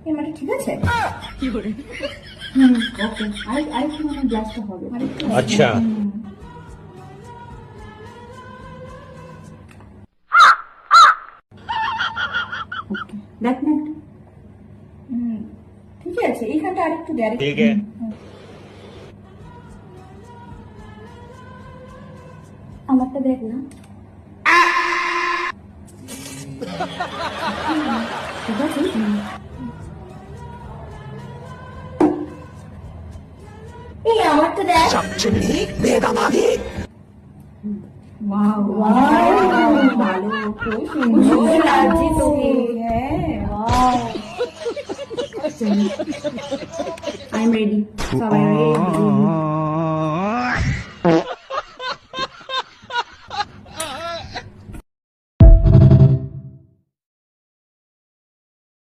এই মাটি ঠিক আছে? ওকে, আরেকটু মানে গ্লাসটা হবে। अच्छा ওকে, দেখ না একটু। ঠিক আছে, এইখানটা আরেকটু দে, আরেকটু। ठीक है আমারটা দেখ না। ঠিক আছে। এই আমারটা দেখ। ওয়াও ওয়াও, ভালো, খুব সুন্দর লাগছে তোকে। হ্যাঁ, ওয়াও। আই এম রেডি, সবাই রেডি।